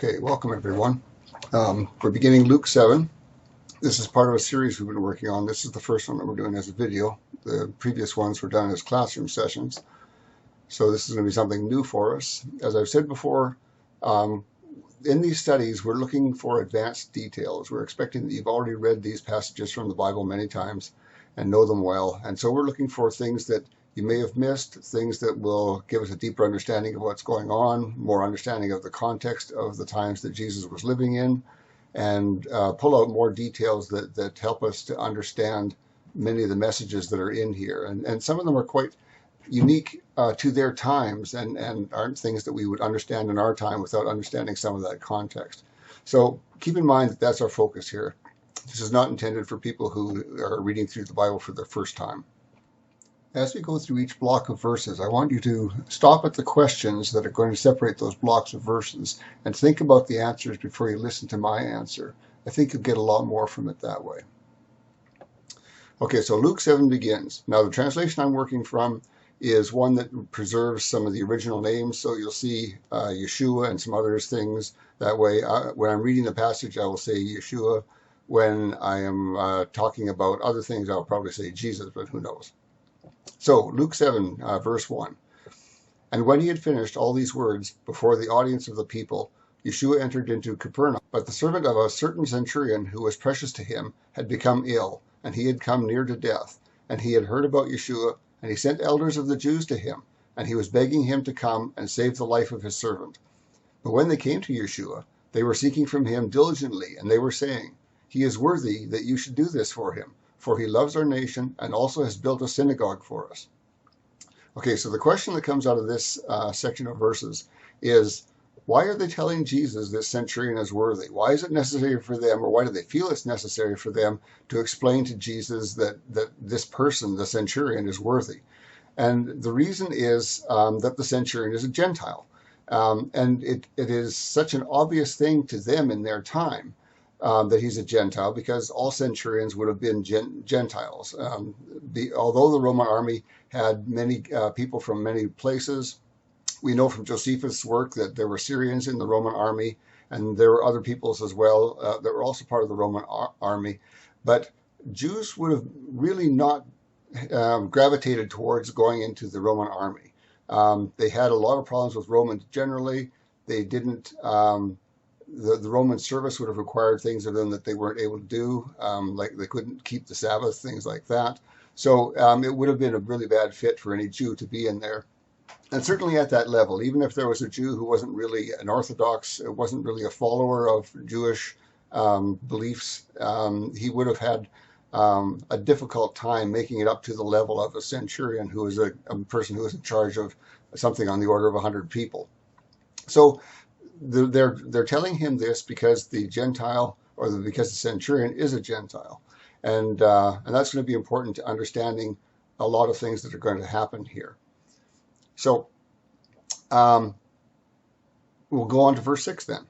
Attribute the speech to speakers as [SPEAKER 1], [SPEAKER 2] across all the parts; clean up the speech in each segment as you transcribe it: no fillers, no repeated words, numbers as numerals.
[SPEAKER 1] Okay, welcome everyone. We're beginning Luke 7. This is part of a series we've been working on. This is the first one that we're doing as a video. The previous ones were done as classroom sessions. So this is going to be something new for us. As I've said before, in these studies, we're looking for advanced details. We're expecting that you've already read these passages from the Bible many times and know them well. And so we're looking for things that you may have missed, things that will give us a deeper understanding of what's going on, more understanding of the context of the times that Jesus was living in, and pull out more details that help us to understand many of the messages that are in here. And some of them are quite unique to their times and aren't things that we would understand in our time without understanding some of that context. So keep in mind that that's our focus here. This is not intended for people who are reading through the Bible for the first time. As we go through each block of verses, I want you to stop at the questions that are going to separate those blocks of verses and think about the answers before you listen to my answer. I think you'll get a lot more from it that way. Okay, so Luke 7 begins. Now, the translation I'm working from is one that preserves some of the original names, so you'll see Yeshua and some other things that way. When I'm reading the passage, I will say Yeshua. When I am talking about other things, I'll probably say Jesus, but who knows. So, Luke 7, verse 1. And when he had finished all these words before the audience of the people, Yeshua entered into Capernaum. But the servant of a certain centurion who was precious to him had become ill, and he had come near to death. And he had heard about Yeshua, and he sent elders of the Jews to him, and he was begging him to come and save the life of his servant. But when they came to Yeshua, they were seeking from him diligently, and they were saying, He is worthy that you should do this for him, for he loves our nation and also has built a synagogue for us. Okay, so the question that comes out of this section of verses is, why are they telling Jesus this centurion is worthy? Why is it necessary for them, or why do they feel it's necessary for them to explain to Jesus that this person, the centurion, is worthy? And the reason is that the centurion is a Gentile. And it is such an obvious thing to them in their time that he's a Gentile, because all centurions would have been Gentiles. Although the Roman army had many people from many places, we know from Josephus' work that there were Syrians in the Roman army, and there were other peoples as well that were also part of the Roman army. But Jews would have really not gravitated towards going into the Roman army. They had a lot of problems with Romans generally. They didn't... The Roman service would have required things of them that they weren't able to do, like they couldn't keep the Sabbath, things like that. So it would have been a really bad fit for any Jew to be in there. And certainly at that level, even if there was a Jew who wasn't really an Orthodox, wasn't really a follower of Jewish beliefs, he would have had a difficult time making it up to the level of a centurion, who is a person who is in charge of something on the order of 100 people. So they're telling him this because the Gentile, or because the centurion is a Gentile, and that's going to be important to understanding a lot of things that are going to happen here. So we'll go on to verse 6 then.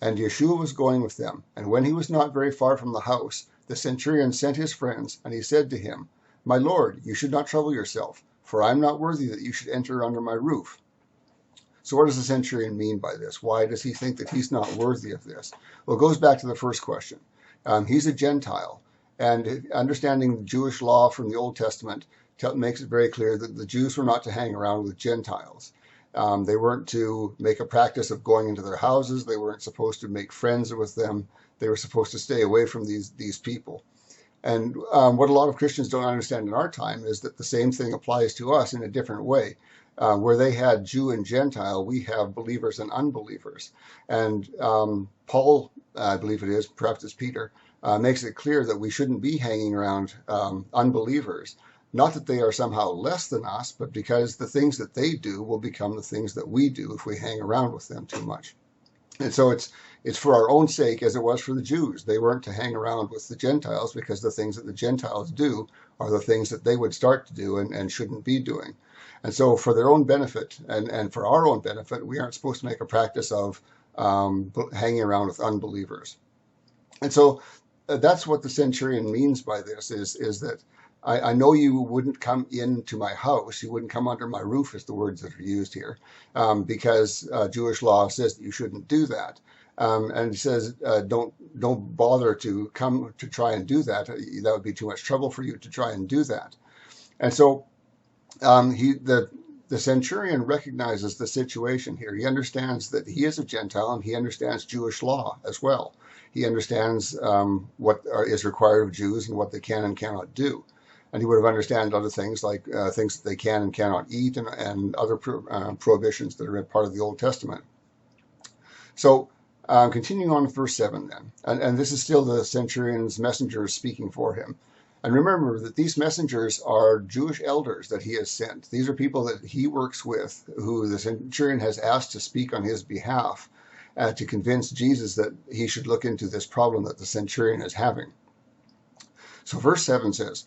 [SPEAKER 1] And Yeshua was going with them, and when he was not very far from the house, the centurion sent his friends, and he said to him, My Lord, you should not trouble yourself, for I am not worthy that you should enter under my roof. So what does the centurion mean by this? Why does he think that he's not worthy of this? Well, it goes back to the first question. He's a Gentile, and understanding Jewish law from the Old Testament makes it very clear that the Jews were not to hang around with Gentiles. They weren't to make a practice of going into their houses. They weren't supposed to make friends with them. They were supposed to stay away from these people. And what a lot of Christians don't understand in our time is that the same thing applies to us in a different way. Where they had Jew and Gentile, we have believers and unbelievers. And Paul, I believe it is, perhaps it's Peter, makes it clear that we shouldn't be hanging around unbelievers. Not that they are somehow less than us, but because the things that they do will become the things that we do if we hang around with them too much. And so it's for our own sake, as it was for the Jews. They weren't to hang around with the Gentiles, because the things that the Gentiles do are the things that they would start to do and shouldn't be doing. And so for their own benefit and for our own benefit, we aren't supposed to make a practice of hanging around with unbelievers. And so that's what the centurion means by this, is that I know you wouldn't come into my house, you wouldn't come under my roof, is the words that are used here, because Jewish law says that you shouldn't do that. And he says, don't bother to come to try and do that. That would be too much trouble for you to try and do that. And so the centurion recognizes the situation here. He understands that he is a Gentile, and he understands Jewish law as well. He understands what is required of Jews and what they can and cannot do. And he would have understood other things like things that they can and cannot eat, and other prohibitions that are part of the Old Testament. So continuing on with verse 7 then, and this is still the centurion's messengers speaking for him. And remember that these messengers are Jewish elders that he has sent. These are people that he works with, who the centurion has asked to speak on his behalf to convince Jesus that he should look into this problem that the centurion is having. So verse 7 says,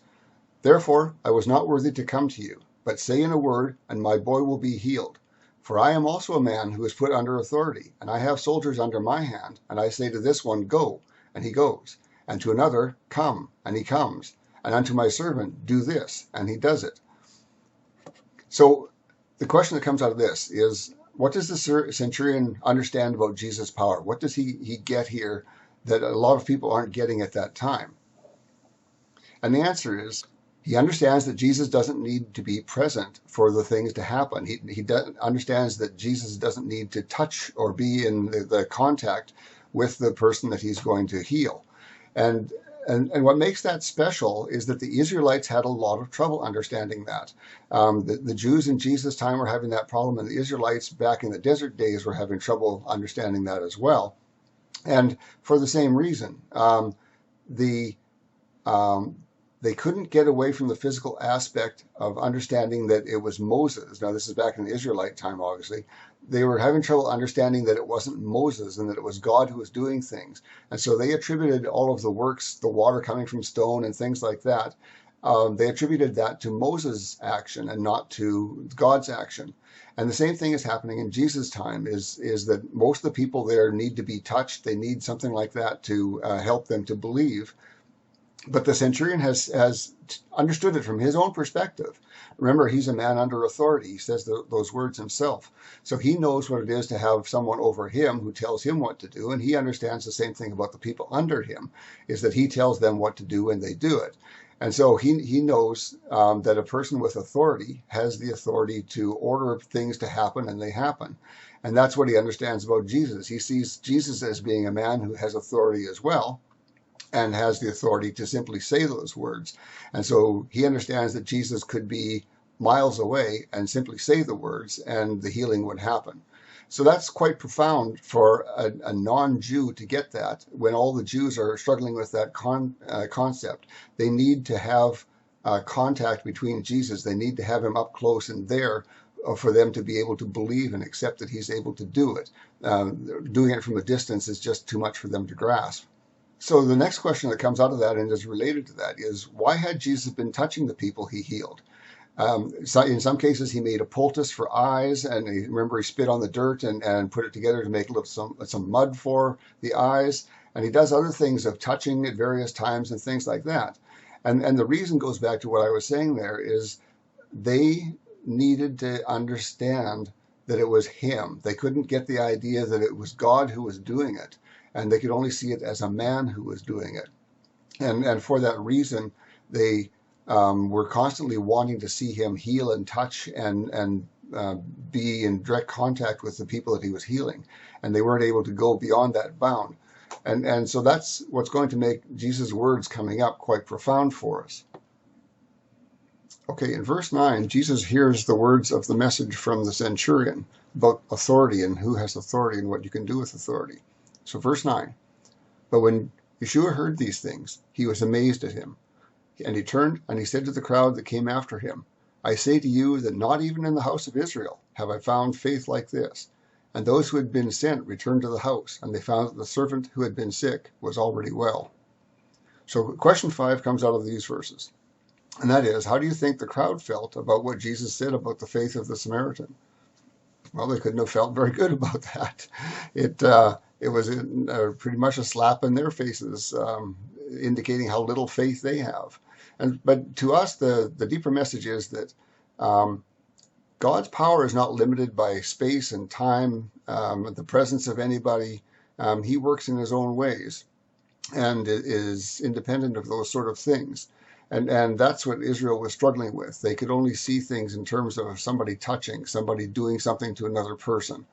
[SPEAKER 1] "Therefore I was not worthy to come to you, but say in a word, and my boy will be healed. For I am also a man who is put under authority, and I have soldiers under my hand, and I say to this one, go, and he goes, and to another, come, and he comes, and unto my servant, do this, and he does it." So the question that comes out of this is, what does the centurion understand about Jesus' power? What does he get here that a lot of people aren't getting at that time? And the answer is, he understands that Jesus doesn't need to be present for the things to happen. He understands that Jesus doesn't need to touch or be in the contact with the person that he's going to heal. And what makes that special is that the Israelites had a lot of trouble understanding that. The Jews in Jesus' time were having that problem, and the Israelites back in the desert days were having trouble understanding that as well. And for the same reason, they couldn't get away from the physical aspect of understanding that it was Moses. Now, this is back in the Israelite time, obviously. They were having trouble understanding that it wasn't Moses and that it was God who was doing things. And so they attributed all of the works, the water coming from stone and things like that, they attributed that to Moses' action and not to God's action. And the same thing is happening in Jesus' time, is that most of the people there need to be touched. They need something like that to help them to believe. But the centurion has understood it from his own perspective. Remember, he's a man under authority. He says those words himself. So he knows what it is to have someone over him who tells him what to do. And he understands the same thing about the people under him, is that he tells them what to do and they do it. And so he knows that a person with authority has the authority to order things to happen, and they happen. And that's what he understands about Jesus. He sees Jesus as being a man who has authority as well, and has the authority to simply say those words. And so he understands that Jesus could be miles away and simply say the words, and the healing would happen. So that's quite profound for a non-Jew to get that, when all the Jews are struggling with that concept. They need to have contact between Jesus. They need to have him up close and there for them to be able to believe and accept that he's able to do it. Doing it from a distance is just too much for them to grasp. So the next question that comes out of that and is related to that is, why had Jesus been touching the people he healed? So in some cases, he made a poultice for eyes, and remember, he spit on the dirt and put it together to make some mud for the eyes. And he does other things of touching at various times and things like that. And the reason goes back to what I was saying there, is they needed to understand that it was him. They couldn't get the idea that it was God who was doing it, and they could only see it as a man who was doing it. And for that reason, they were constantly wanting to see him heal and touch and be in direct contact with the people that he was healing. And they weren't able to go beyond that bound. And so that's what's going to make Jesus' words coming up quite profound for us. Okay, in verse 9, Jesus hears the words of the message from the centurion about authority and who has authority and what you can do with authority. So verse 9, "But when Yeshua heard these things, he was amazed at him. And he turned and he said to the crowd that came after him, I say to you that not even in the house of Israel have I found faith like this. And those who had been sent returned to the house, and they found that the servant who had been sick was already well." So question 5 comes out of these verses. And that is, how do you think the crowd felt about what Jesus said about the faith of the Samaritan? Well, they couldn't have felt very good about that. It was pretty much a slap in their faces. indicating how little faith they have. But to us, the deeper message is that God's power is not limited by space and time, the presence of anybody. He works in his own ways and is independent of those sort of things. And that's what Israel was struggling with. They could only see things in terms of somebody touching, somebody doing something to another person.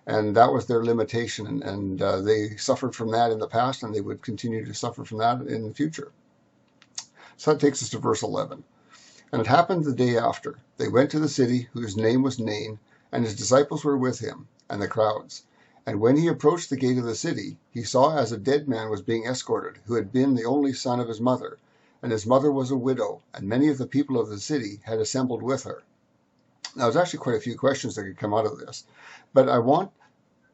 [SPEAKER 1] And that was their limitation. And they suffered from that in the past, and they would continue to suffer from that in the future. So that takes us to verse 11. And it happened the day after, they went to the city whose name was Nain, and his disciples were with him, and the crowds. And when he approached the gate of the city, he saw as a dead man was being escorted, who had been the only son of his mother. And his mother was a widow, and many of the people of the city had assembled with her. Now, there's actually quite a few questions that could come out of this, but I want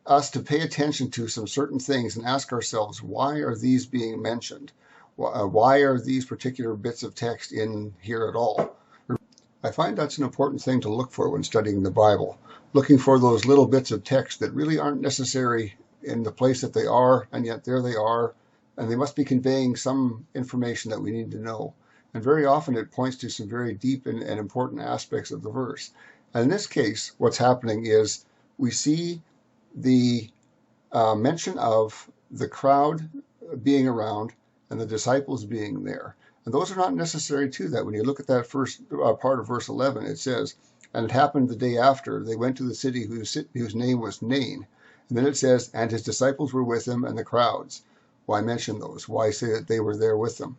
[SPEAKER 1] us to pay attention to some certain things and ask ourselves, why are these being mentioned? Why are these particular bits of text in here at all? I find that's an important thing to look for when studying the Bible, looking for those little bits of text that really aren't necessary in the place that they are, and yet there they are, and they must be conveying some information that we need to know. And very often it points to some very deep and important aspects of the verse. And in this case, what's happening is we see the mention of the crowd being around and the disciples being there. And those are not necessary to that. When you look at that first part of verse 11, it says, and it happened the day after, they went to the city whose name was Nain. And then it says, and his disciples were with him and the crowds. Why mention those? Why say that they were there with them?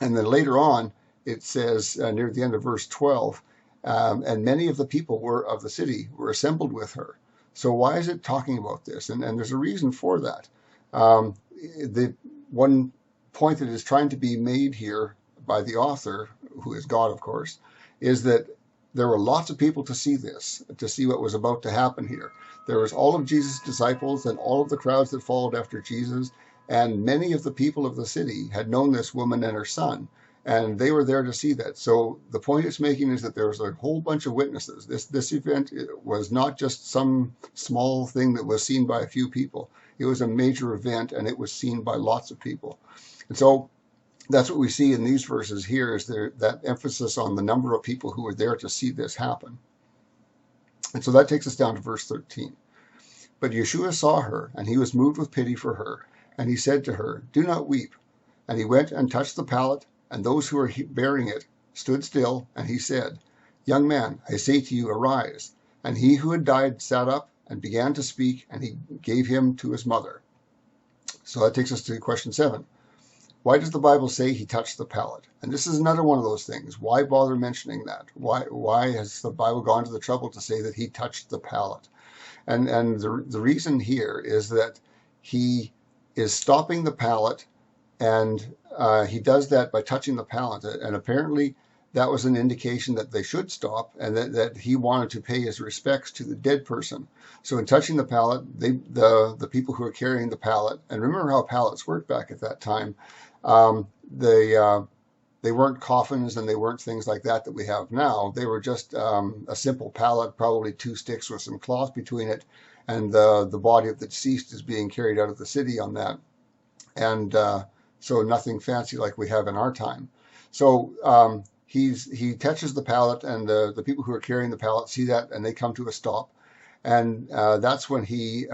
[SPEAKER 1] And then later on, it says near the end of verse 12, and many of the people of the city were assembled with her. So why is it talking about this? And there's a reason for that. The one point that is trying to be made here by the author, who is God, of course, is that there were lots of people to see this, to see what was about to happen here. There was all of Jesus' disciples and all of the crowds that followed after Jesus, and many of the people of the city had known this woman and her son, and they were there to see that. So the point it's making is that there was a whole bunch of witnesses. This event was not just some small thing that was seen by a few people. It was a major event, and it was seen by lots of people. And so that's what we see in these verses here, is that emphasis on the number of people who were there to see this happen. And so that takes us down to verse 13. But Yeshua saw her, and he was moved with pity for her. And he said to her, do not weep. And he went and touched the pallet, and those who were bearing it stood still. And he said, young man, I say to you, arise. And he who had died sat up and began to speak, and he gave him to his mother. So that takes us to question 7. Why does the Bible say he touched the pallet? And this is another one of those things. Why bother mentioning that? Why has the Bible gone to the trouble to say that he touched the pallet? And the reason here is that he is stopping the pallet, and he does that by touching the pallet. And apparently that was an indication that they should stop, and that he wanted to pay his respects to the dead person. So in touching the pallet, the people who are carrying the pallet, and remember how pallets worked back at that time, they weren't coffins and they weren't things like that we have now. They were just a simple pallet, probably 2 sticks with some cloth between it, and the body of the deceased is being carried out of the city on that. And so nothing fancy like we have in our time. So he touches the pallet, and the people who are carrying the pallet see that, and they come to a stop. And that's when he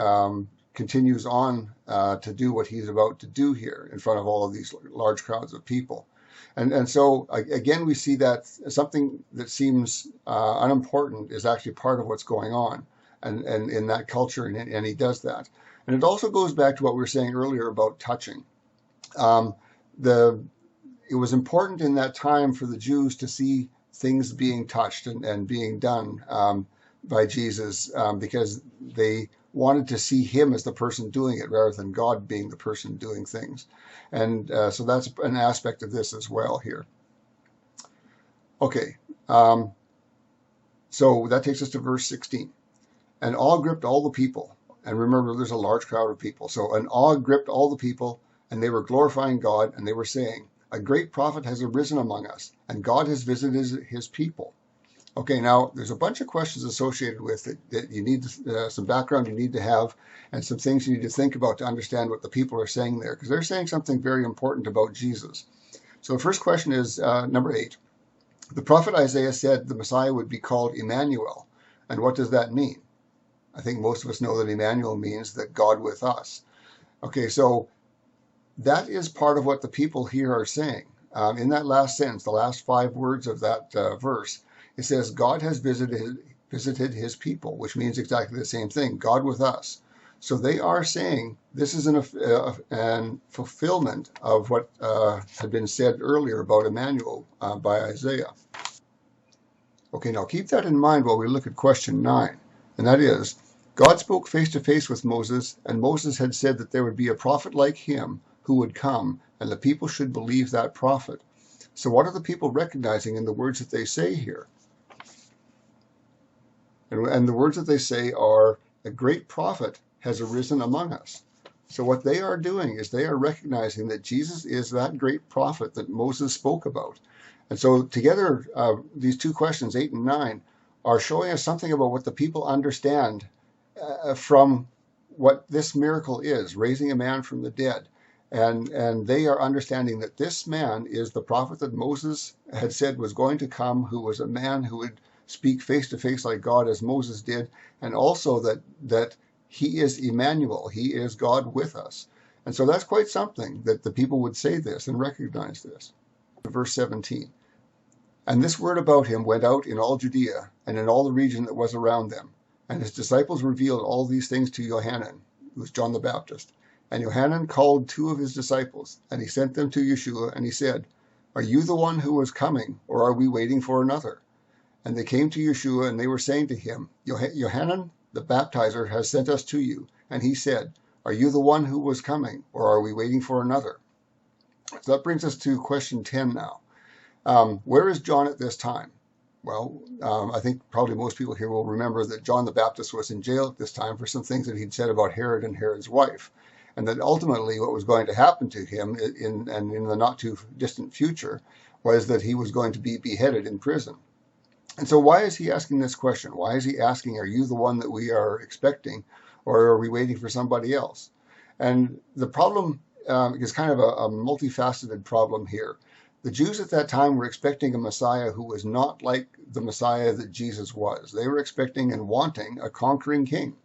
[SPEAKER 1] continues on to do what he's about to do here in front of all of these large crowds of people. And so again, we see that something that seems unimportant is actually part of what's going on, and in that culture, and he does that. And it also goes back to what we were saying earlier about touching. It was important in that time for the Jews to see things being touched and being done by Jesus, because they wanted to see him as the person doing it rather than God being the person doing things. And so that's an aspect of this as well here. Okay, so that takes us to verse 16. And awe gripped all the people. And remember, there's a large crowd of people. So an awe gripped all the people, and they were glorifying God, and they were saying, a great prophet has arisen among us, and God has visited his people. Okay, now there's a bunch of questions associated with it that you need some background you need to have, and some things you need to think about to understand what the people are saying there, because they're saying something very important about Jesus. So the first question is number 8. The prophet Isaiah said the Messiah would be called Emmanuel. And what does that mean? I think most of us know that Emmanuel means that God with us. Okay, so that is part of what the people here are saying. In that last sentence, the last 5 words of that verse, it says, God has visited his people, which means exactly the same thing, God with us. So they are saying this is an fulfillment of what had been said earlier about Emmanuel by Isaiah. Okay, now keep that in mind while we look at question 9, and that is, God spoke face to face with Moses, and Moses had said that there would be a prophet like him who would come, and the people should believe that prophet. So what are the people recognizing in the words that they say here? And the words that they say are, a great prophet has arisen among us. So what they are doing is they are recognizing that Jesus is that great prophet that Moses spoke about. And so together, these 2 questions, 8 and 9, are showing us something about what the people understand from what this miracle is, raising a man from the dead. And they are understanding that this man is the prophet that Moses had said was going to come, who was a man who would speak face to face like God as Moses did, and also that he is Emmanuel, he is God with us. And so that's quite something that the people would say this and recognize this. Verse 17. And this word about him went out in all Judea and in all the region that was around them. And his disciples revealed all these things to Johanan, who was John the Baptist. And Johanan called 2 of his disciples, and he sent them to Yeshua, and he said, Are you the one who was coming, or are we waiting for another? And they came to Yeshua, and they were saying to him, Johanan the baptizer has sent us to you. And he said, Are you the one who was coming, or are we waiting for another? So that brings us to question 10 now. Where is John at this time? Well, I think probably most people here will remember that John the Baptist was in jail at this time for some things that he'd said about Herod and Herod's wife. And that ultimately what was going to happen to him in the not too distant future was that he was going to be beheaded in prison. And so why is he asking this question? Why is he asking, are you the one that we are expecting, or are we waiting for somebody else? And the problem is kind of a multifaceted problem here. The Jews at that time were expecting a Messiah who was not like the Messiah that Jesus was. They were expecting and wanting a conquering king,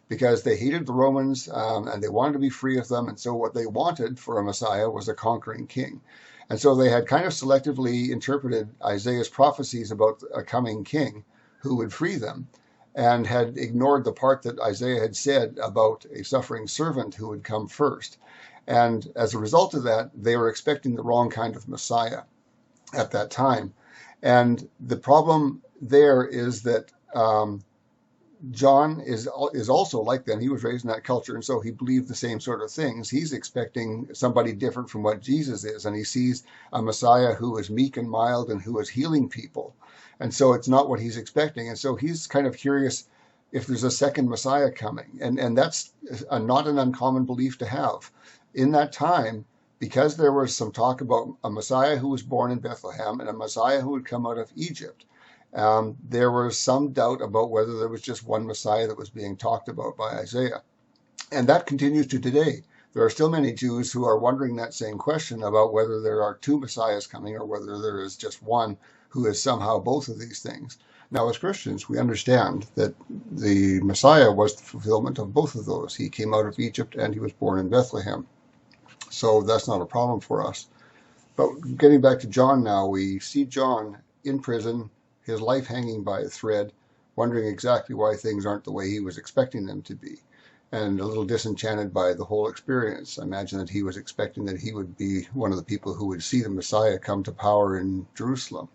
[SPEAKER 1] because they hated the Romans and they wanted to be free of them. And so what they wanted for a Messiah was a conquering king. And so they had kind of selectively interpreted Isaiah's prophecies about a coming king who would free them, and had ignored the part that Isaiah had said about a suffering servant who would come first. And as a result of that, they were expecting the wrong kind of Messiah at that time. And the problem there is that John is also like them. He was raised in that culture, and so he believed the same sort of things. He's expecting somebody different from what Jesus is, and he sees a Messiah who is meek and mild and who is healing people. And so it's not what he's expecting. And so he's kind of curious if there's a second Messiah coming. And that's not an uncommon belief to have. In that time, because there was some talk about a Messiah who was born in Bethlehem and a Messiah who would come out of Egypt, there was some doubt about whether there was just one Messiah that was being talked about by Isaiah. And that continues to today. There are still many Jews who are wondering that same question about whether there are 2 Messiahs coming or whether there is just one who is somehow both of these things. Now, as Christians, we understand that the Messiah was the fulfillment of both of those. He came out of Egypt and he was born in Bethlehem. So that's not a problem for us. But getting back to John now, we see John in prison, his life hanging by a thread, wondering exactly why things aren't the way he was expecting them to be, and a little disenchanted by the whole experience. I imagine that he was expecting that he would be one of the people who would see the Messiah come to power in Jerusalem,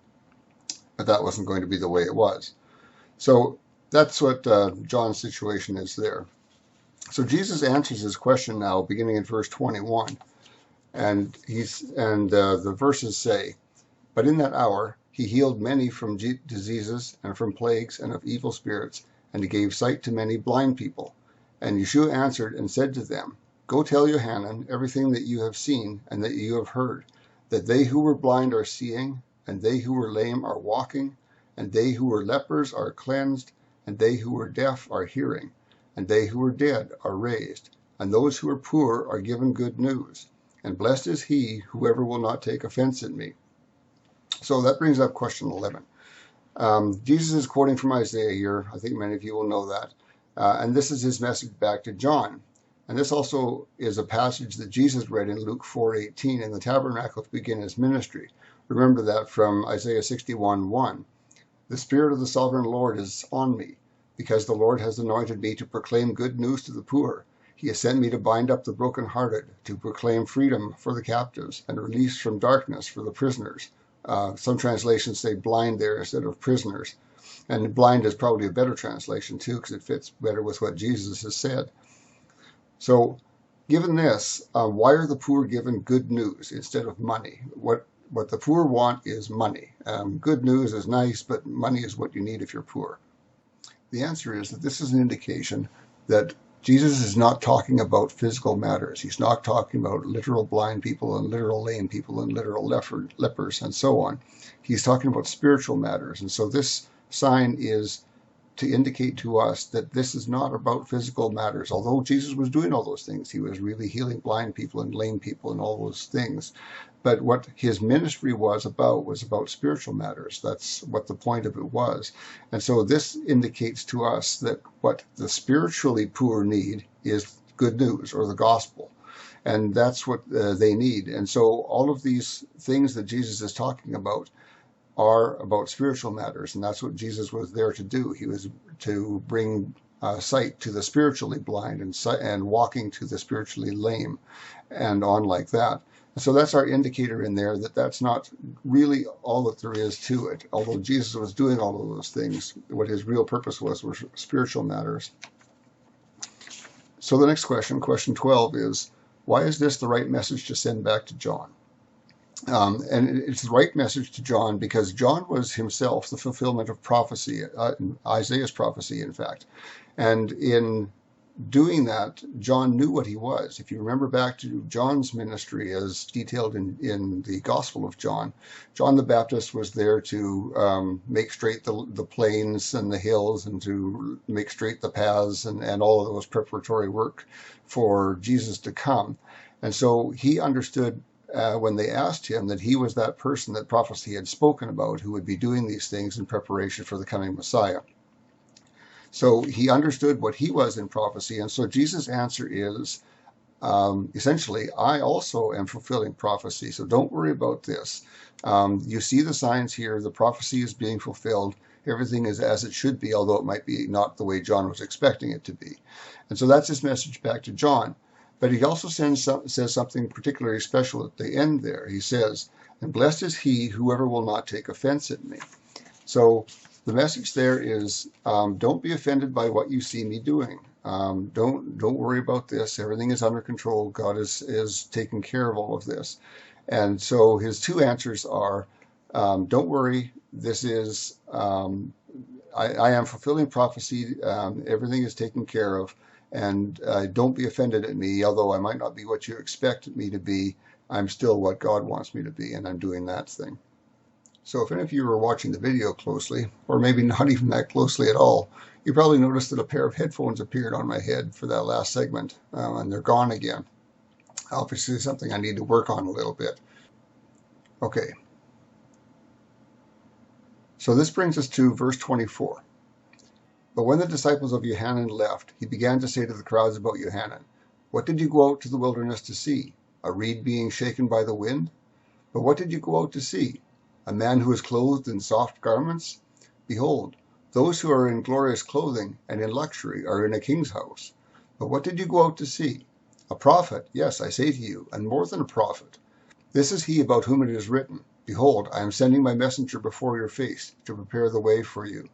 [SPEAKER 1] but that wasn't going to be the way it was. So that's what John's situation is there. So Jesus answers his question now, beginning in verse 21, and the verses say, But in that hour he healed many from diseases and from plagues and of evil spirits, and he gave sight to many blind people. And Yeshua answered and said to them, Go tell Johanan everything that you have seen and that you have heard, that they who were blind are seeing, and they who were lame are walking, and they who were lepers are cleansed, and they who were deaf are hearing, and they who were dead are raised, and those who are poor are given good news. And blessed is he, whoever will not take offense at me. So that brings up question 11. Jesus is quoting from Isaiah here. I think many of you will know that. And this is his message back to John. And this also is a passage that Jesus read in Luke 4:18 in the tabernacle to begin his ministry. Remember that from Isaiah 61:1. The Spirit of the Sovereign Lord is on me, because the Lord has anointed me to proclaim good news to the poor. He has sent me to bind up the brokenhearted, to proclaim freedom for the captives, and release from darkness for the prisoners. Some translations say blind there instead of prisoners. And blind is probably a better translation too, because it fits better with what Jesus has said. So, given this, why are the poor given good news instead of money? What the poor want is money. Good news is nice, but money is what you need if you're poor. The answer is that this is an indication that Jesus is not talking about physical matters. He's not talking about literal blind people and literal lame people and literal lepers and so on. He's talking about spiritual matters. And so this sign is to indicate to us that this is not about physical matters. Although Jesus was doing all those things, he was really healing blind people and lame people and all those things. But what his ministry was about spiritual matters. That's what the point of it was. And so this indicates to us that what the spiritually poor need is good news, or the gospel. And that's what they need. And so all of these things that Jesus is talking about are about spiritual matters, and that's what Jesus was there to do. He was to bring sight to the spiritually blind and walking to the spiritually lame, and on like that. So that's our indicator in there that that's not really all that there is to it. Although Jesus was doing all of those things, what his real purpose was were spiritual matters. So the next question, question 12, is why is this the right message to send back to John? And it's the right message to John because John was himself the fulfillment of prophecy, Isaiah's prophecy, in fact. And in doing that, John knew what he was. If you remember back to John's ministry as detailed in the Gospel of John, John the Baptist was there to make straight the plains and the hills and to make straight the paths and all of those preparatory work for Jesus to come. And so he understood when they asked him that he was that person that prophecy had spoken about who would be doing these things in preparation for the coming Messiah. So he understood what he was in prophecy, and so Jesus' answer is essentially, I also am fulfilling prophecy, so don't worry about this. You see the signs here, the prophecy is being fulfilled, everything is as it should be, although it might be not the way John was expecting it to be. And so that's his message back to John. But he also says something particularly special at the end there. He says, and blessed is he whoever will not take offense at me. So the message there is, don't be offended by what you see me doing. Don't worry about this. Everything is under control. God is taking care of all of this. And so his two answers are, don't worry. This is, I am fulfilling prophecy. Everything is taken care of. And don't be offended at me, although I might not be what you expect me to be. I'm still what God wants me to be, and I'm doing that thing. So if any of you were watching the video closely, or maybe not even that closely at all, you probably noticed that a pair of headphones appeared on my head for that last segment, and they're gone again. Obviously something I need to work on a little bit. Okay. So this brings us to verse 24. But when the disciples of Johanan left, he began to say to the crowds about Johanan, what did you go out to the wilderness to see? A reed being shaken by the wind? But what did you go out to see? A man who is clothed in soft garments? Behold, those who are in glorious clothing and in luxury are in a king's house. But what did you go out to see? A prophet, yes, I say to you, and more than a prophet. This is he about whom it is written, behold, I am sending my messenger before your face to prepare the way for you.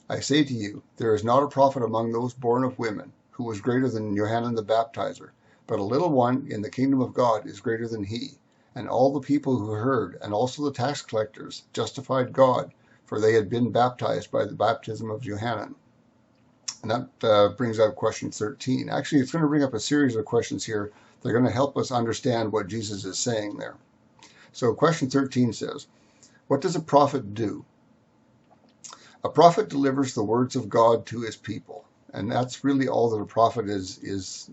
[SPEAKER 1] I say to you, there is not a prophet among those born of women who was greater than Johanan the Baptizer, but a little one in the kingdom of God is greater than he. And all the people who heard, and also the tax collectors, justified God, for they had been baptized by the baptism of Johanan. And that brings up question 13. Actually, it's going to bring up a series of questions here that are going to help us understand what Jesus is saying there. So question 13 says, what does a prophet do? A prophet delivers the words of God to his people, and that's really all that a prophet is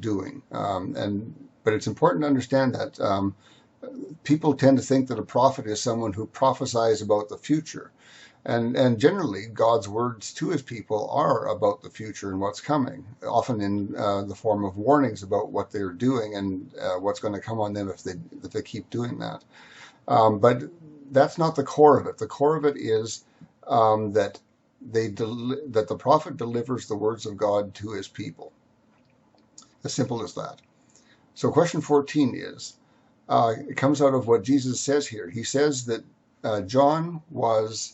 [SPEAKER 1] doing. But it's important to understand that people tend to think that a prophet is someone who prophesies about the future. And generally, God's words to his people are about the future and what's coming, often in the form of warnings about what they're doing and what's going to come on them if they keep doing that. But that's not the core of it. The core of it is that that the prophet delivers the words of God to his people. As simple as that. So question 14 is, it comes out of what Jesus says here. He says that John was,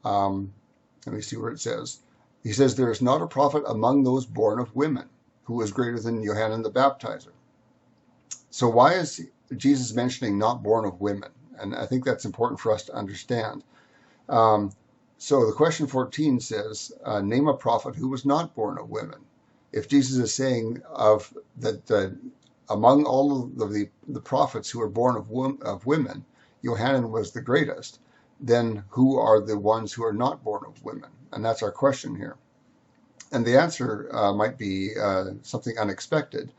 [SPEAKER 1] let me see where it says. He says, there is not a prophet among those born of women who was greater than Johanan the Baptizer. So why is Jesus mentioning not born of women? And I think that's important for us to understand. So the question 14 says, name a prophet who was not born of women. If Jesus is saying that among all of the prophets who were born of women, Johanan was the greatest, then who are the ones who are not born of women? And that's our question here. And the answer might be something unexpected,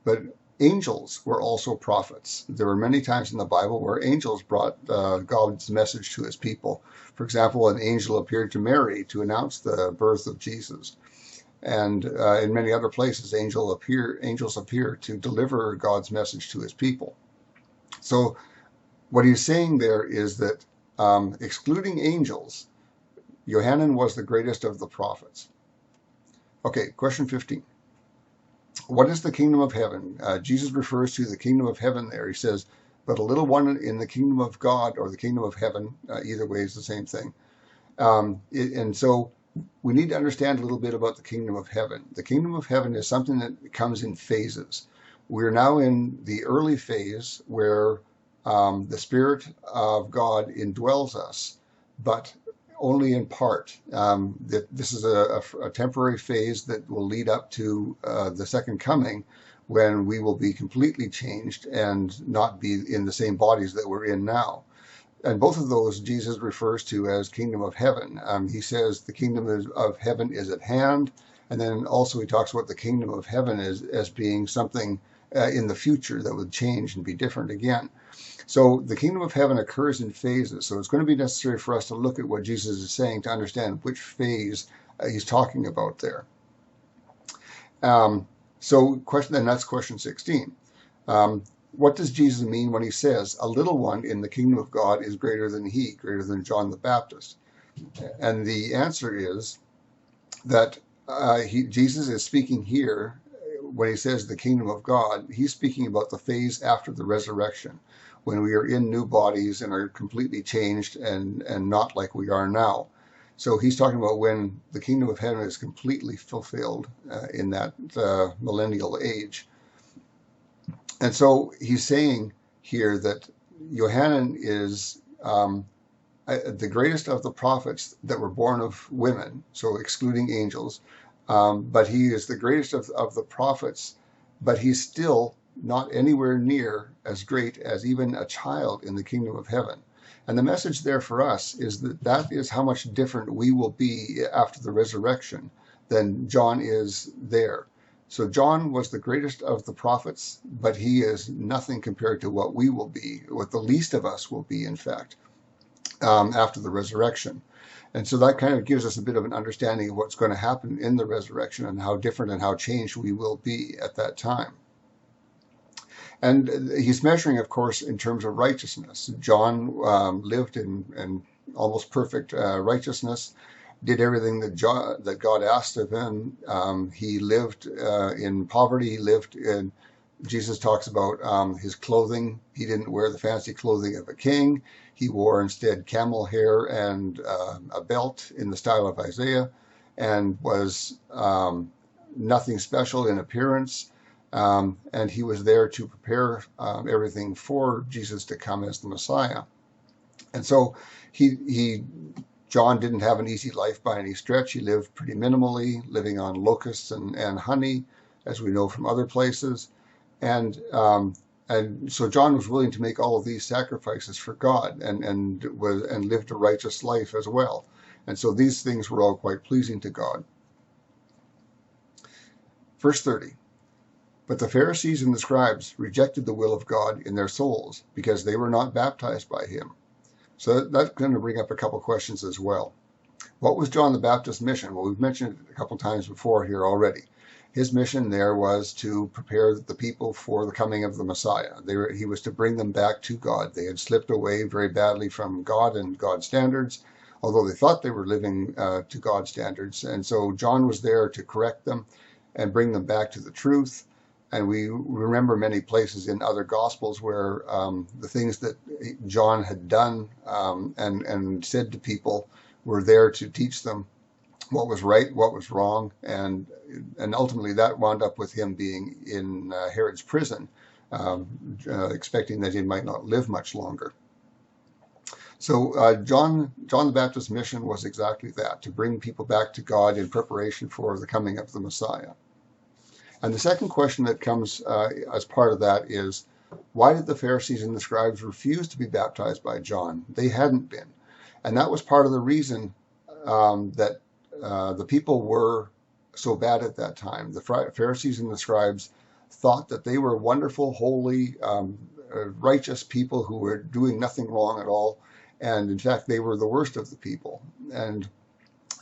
[SPEAKER 1] but angels were also prophets. There were many times in the Bible where angels brought God's message to his people. For example, an angel appeared to Mary to announce the birth of Jesus. And in many other places, angels appear to deliver God's message to his people. So what he's saying there is that excluding angels, Johanan was the greatest of the prophets. Okay, question 15. What is the kingdom of heaven? Jesus refers to the kingdom of heaven there. He says, but a little one in the kingdom of God, or the kingdom of heaven, either way is the same thing. And so we need to understand a little bit about the kingdom of heaven. The kingdom of heaven is something that comes in phases. We're now in the early phase where the Spirit of God indwells us, but only in part. This is a temporary phase that will lead up to the second coming, when we will be completely changed and not be in the same bodies that we're in now. And both of those Jesus refers to as kingdom of heaven. He says the kingdom of heaven is at hand, and then also he talks about the kingdom of heaven as being something in the future that would change and be different again. So the kingdom of heaven occurs in phases. So it's going to be necessary for us to look at what Jesus is saying to understand which phase he's talking about there. And that's question 16. What does Jesus mean when he says, a little one in the kingdom of God is greater than he, greater than John the Baptist? And the answer is that Jesus is speaking here, when he says the kingdom of God, he's speaking about the phase after the resurrection, when we are in new bodies and are completely changed and not like we are now. So he's talking about when the kingdom of heaven is completely fulfilled in that millennial age. And so he's saying here that Johanan is the greatest of the prophets that were born of women, so excluding angels, but he is the greatest of the prophets, but he's still not anywhere near as great as even a child in the kingdom of heaven. And the message there for us is that is how much different we will be after the resurrection than John is there. So John was the greatest of the prophets, but he is nothing compared to what we will be, what the least of us will be, in fact, after the resurrection. And so that kind of gives us a bit of an understanding of what's going to happen in the resurrection and how different and how changed we will be at that time. And he's measuring, of course, in terms of righteousness. John lived in almost perfect righteousness, did everything that God asked of him. He lived in poverty. He lived in, Jesus talks about his clothing. He didn't wear the fancy clothing of a king. He wore instead camel hair and a belt in the style of Isaiah, and was nothing special in appearance. And he was there to prepare everything for Jesus to come as the Messiah. And so John didn't have an easy life by any stretch. He lived pretty minimally, living on locusts and honey, as we know from other places. And so John was willing to make all of these sacrifices for God and lived a righteous life as well. And so these things were all quite pleasing to God. Verse 30. But the Pharisees and the scribes rejected the will of God in their souls, because they were not baptized by him. So that's going to bring up a couple questions as well. What was John the Baptist's mission? Well, we've mentioned it a couple times before here already. His mission there was to prepare the people for the coming of the Messiah. He was to bring them back to God. They had slipped away very badly from God and God's standards, although they thought they were living to God's standards. And so John was there to correct them and bring them back to the truth. And we remember many places in other Gospels where the things that John had done and said to people were there to teach them what was right, what was wrong, and ultimately that wound up with him being in Herod's prison, expecting that he might not live much longer. So John the Baptist's mission was exactly that, to bring people back to God in preparation for the coming of the Messiah. And the second question that comes as part of that is, why did the Pharisees and the scribes refuse to be baptized by John? They hadn't been. And that was part of the reason that the people were so bad at that time. The Pharisees and the scribes thought that they were wonderful, holy, righteous people who were doing nothing wrong at all. And in fact, they were the worst of the people.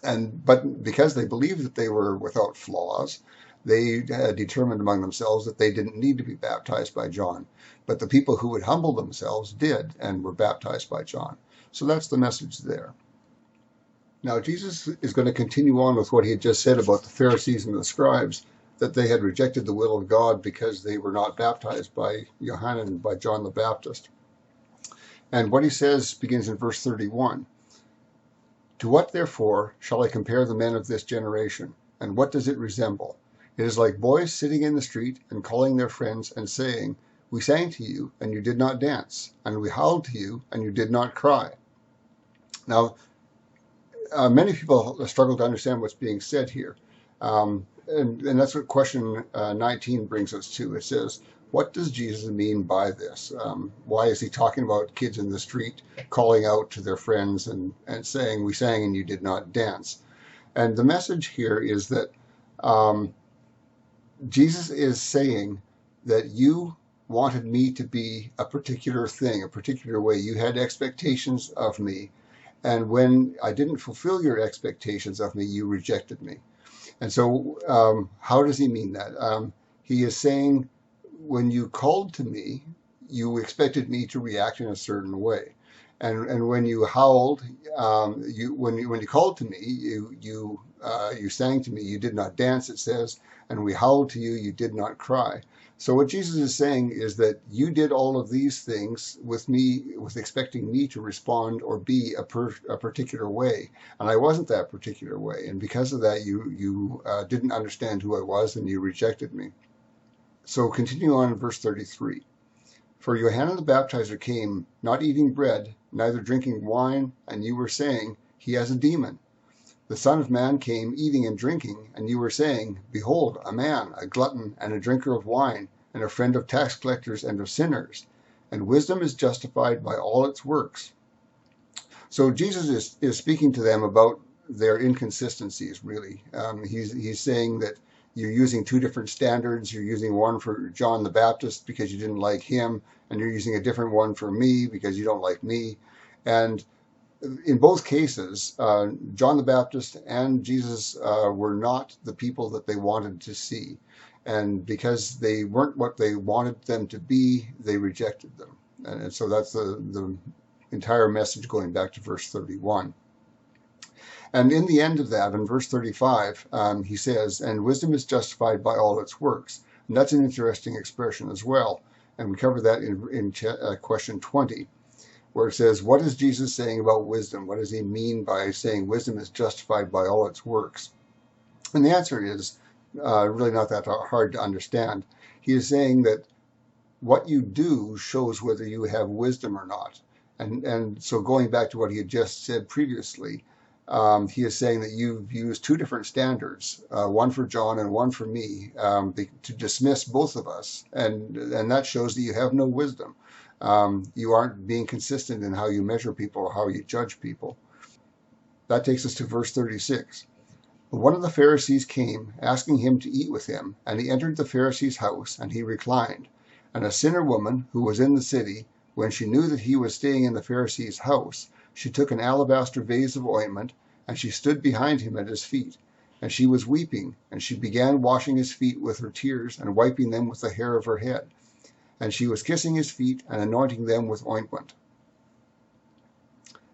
[SPEAKER 1] But because they believed that they were without flaws, they determined among themselves that they didn't need to be baptized by John. But the people who would humble themselves did and were baptized by John. So that's the message there. Now, Jesus is going to continue on with what he had just said about the Pharisees and the scribes, that they had rejected the will of God because they were not baptized by Yohanan and by John the Baptist. And what he says begins in verse 31. To what, therefore, shall I compare the men of this generation? And what does it resemble? It is like boys sitting in the street and calling their friends and saying, we sang to you, and you did not dance, and we howled to you, and you did not cry. Now, many people struggle to understand what's being said here. And that's what question 19 brings us to. It says, what does Jesus mean by this? Why is he talking about kids in the street calling out to their friends and saying, we sang and you did not dance? And the message here is that Jesus is saying that you wanted me to be a particular thing, a particular way. You had expectations of me. And when I didn't fulfill your expectations of me, you rejected me. And so how does he mean that? He is saying, when you called to me, you expected me to react in a certain way. And when you howled, when you called to me, you sang to me. You did not dance, it says, and we howled to you. You did not cry. So what Jesus is saying is that you did all of these things with me, with expecting me to respond or be a particular way, and I wasn't that particular way. And because of that, you didn't understand who I was, and you rejected me. So continue on in verse 33. For Yohanan the Baptizer came, not eating bread, neither drinking wine, and you were saying, he has a demon. The Son of Man came eating and drinking, and you were saying, behold, a man, a glutton, and a drinker of wine, and a friend of tax collectors and of sinners. And wisdom is justified by all its works. So Jesus is speaking to them about their inconsistencies, really. He's saying that you're using two different standards. You're using one for John the Baptist because you didn't like him, and you're using a different one for me because you don't like me. And in both cases, John the Baptist and Jesus were not the people that they wanted to see. And because they weren't what they wanted them to be, they rejected them. And so that's the entire message going back to verse 31. And in the end of that, in verse 35, he says, and wisdom is justified by all its works. And that's an interesting expression as well. And we cover that in question 20. Where it says, what is Jesus saying about wisdom? What does he mean by saying wisdom is justified by all its works? And the answer is really not that hard to understand. He is saying that what you do shows whether you have wisdom or not. And so going back to what he had just said previously, he is saying that you've used two different standards, one for John and one for me, to dismiss both of us. And that shows that you have no wisdom. You aren't being consistent in how you measure people or how you judge people. That takes us to verse 36. One of the Pharisees came, asking him to eat with him, and he entered the Pharisee's house, and he reclined. And a sinner woman, who was in the city, when she knew that he was staying in the Pharisee's house, she took an alabaster vase of ointment, and she stood behind him at his feet. And she was weeping, and she began washing his feet with her tears, and wiping them with the hair of her head. And she was kissing his feet, and anointing them with ointment.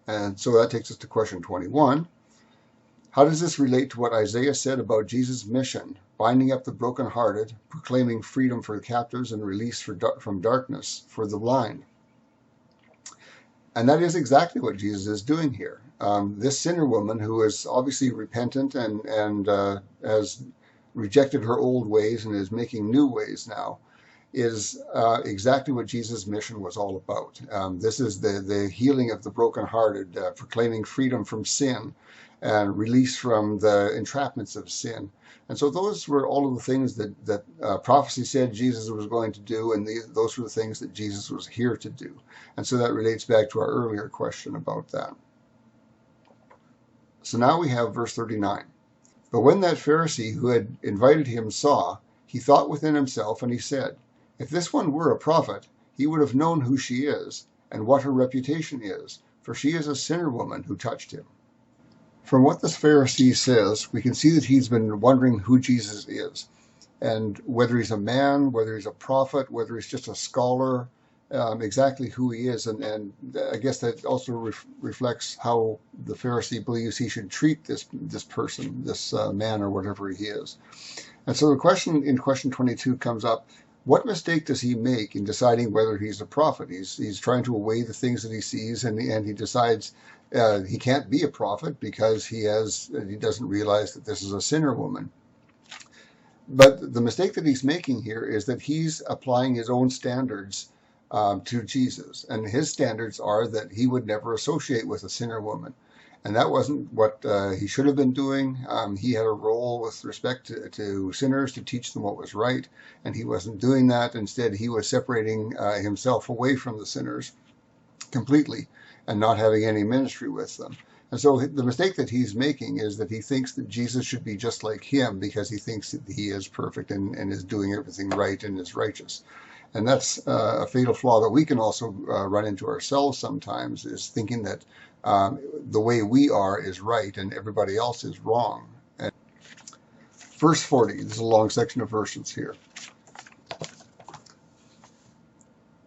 [SPEAKER 1] And so that takes us to question 21. How does this relate to what Isaiah said about Jesus' mission, binding up the brokenhearted, proclaiming freedom for the captives and release from darkness for the blind? And that is exactly what Jesus is doing here. This sinner woman, who is obviously repentant and has rejected her old ways and is making new ways now, is exactly what Jesus' mission was all about. This is the healing of the brokenhearted, proclaiming freedom from sin and release from the entrapments of sin. And so those were all of the things that prophecy said Jesus was going to do, and those were the things that Jesus was here to do. And so that relates back to our earlier question about that. So now we have verse 39. But when that Pharisee who had invited him saw, he thought within himself, and he said, if this one were a prophet, he would have known who she is, and what her reputation is, for she is a sinner woman who touched him. From what this Pharisee says, we can see that he's been wondering who Jesus is, and whether he's a man, whether he's a prophet, whether he's just a scholar, exactly who he is. And I guess that also reflects how the Pharisee believes he should treat this person, this man or whatever he is. And so the question in question 22 comes up, what mistake does he make in deciding whether he's a prophet? He's trying to weigh the things that he sees, and he decides he can't be a prophet because he doesn't realize that this is a sinner woman. But the mistake that he's making here is that he's applying his own standards to Jesus, and his standards are that he would never associate with a sinner woman. And that wasn't what he should have been doing. He had a role with respect to sinners to teach them what was right, and he wasn't doing that. Instead, he was separating himself away from the sinners completely and not having any ministry with them. And so the mistake that he's making is that he thinks that Jesus should be just like him because he thinks that he is perfect and is doing everything right and is righteous. And that's a fatal flaw that we can also run into ourselves sometimes, is thinking that the way we are is right and everybody else is wrong. And verse 40, this is a long section of verses here.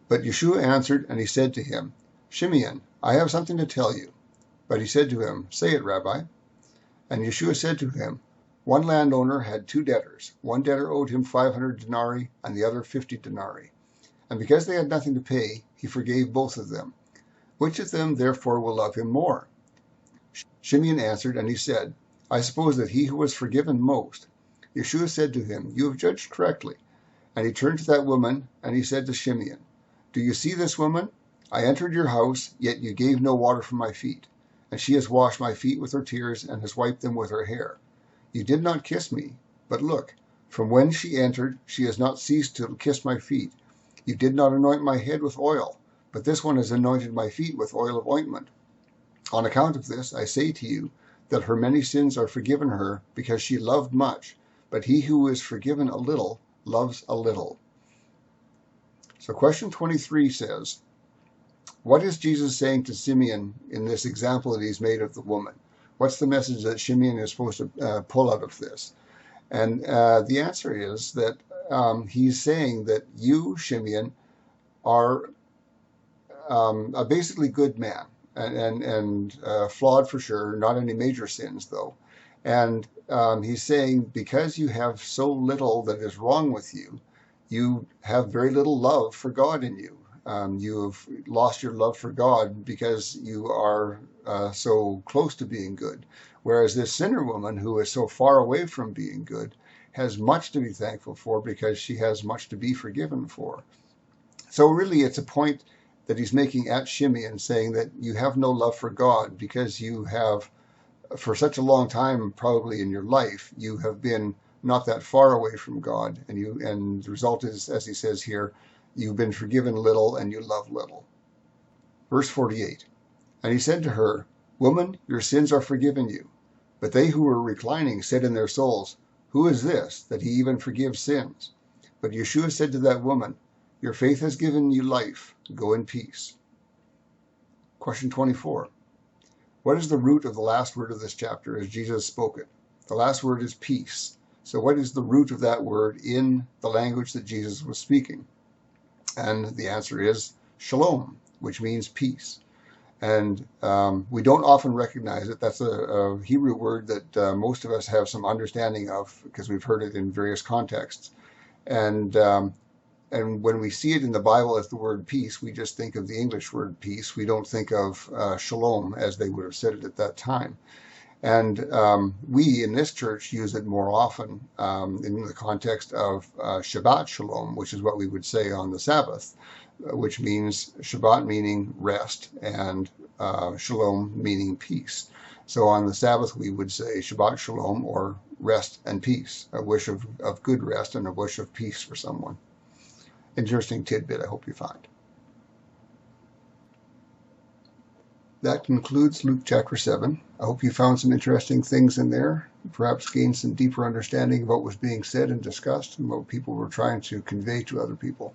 [SPEAKER 1] But Yeshua answered, and he said to him, Shimeon, I have something to tell you. But he said to him, say it, Rabbi. And Yeshua said to him, one landowner had two debtors. One debtor owed him 500 denarii and the other 50 denarii. And because they had nothing to pay, he forgave both of them. Which of them therefore will love him more? Shimeon answered, and he said, I suppose that he who was forgiven most. Yeshua said to him, you have judged correctly. And he turned to that woman, and he said to Shimeon, do you see this woman? I entered your house, yet you gave no water for my feet. And she has washed my feet with her tears, and has wiped them with her hair. You did not kiss me, but look, from when she entered, she has not ceased to kiss my feet. You did not anoint my head with oil, but this one has anointed my feet with oil of ointment. On account of this, I say to you, that her many sins are forgiven her, because she loved much, but he who is forgiven a little loves a little. So question 23 says, what is Jesus saying to Simeon in this example that he's made of the woman? What's the message that Simeon is supposed to pull out of this? And the answer is that he's saying that you, Simeon, are a basically good man and flawed for sure, not any major sins though. And he's saying because you have so little that is wrong with you, you have very little love for God in you. You've lost your love for God because you are so close to being good. Whereas this sinner woman who is so far away from being good has much to be thankful for because she has much to be forgiven for. So really it's a point that he's making at Shimeon, saying that you have no love for God because you have, for such a long time probably in your life, you have been not that far away from God, and the result is, as he says here, you've been forgiven little and you love little. Verse 48, and he said to her, "Woman, your sins are forgiven you." But they who were reclining said in their souls, "Who is this, that he even forgives sins?" But Yeshua said to that woman, "Your faith has given you life. Go in peace." Question 24. What is the root of the last word of this chapter as Jesus spoke it? The last word is peace. So what is the root of that word in the language that Jesus was speaking? And the answer is shalom, which means peace. And we don't often recognize it. That's a Hebrew word that most of us have some understanding of because we've heard it in various contexts. And when we see it in the Bible as the word peace, we just think of the English word peace. We don't think of shalom as they would have said it at that time. And we in this church use it more often in the context of Shabbat Shalom, which is what we would say on the Sabbath, which means Shabbat meaning rest and Shalom meaning peace. So on the Sabbath we would say Shabbat Shalom, or rest and peace, a wish of good rest and a wish of peace for someone. Interesting tidbit I hope you find. That concludes Luke chapter 7. I hope you found some interesting things in there, perhaps gained some deeper understanding of what was being said and discussed and what people were trying to convey to other people.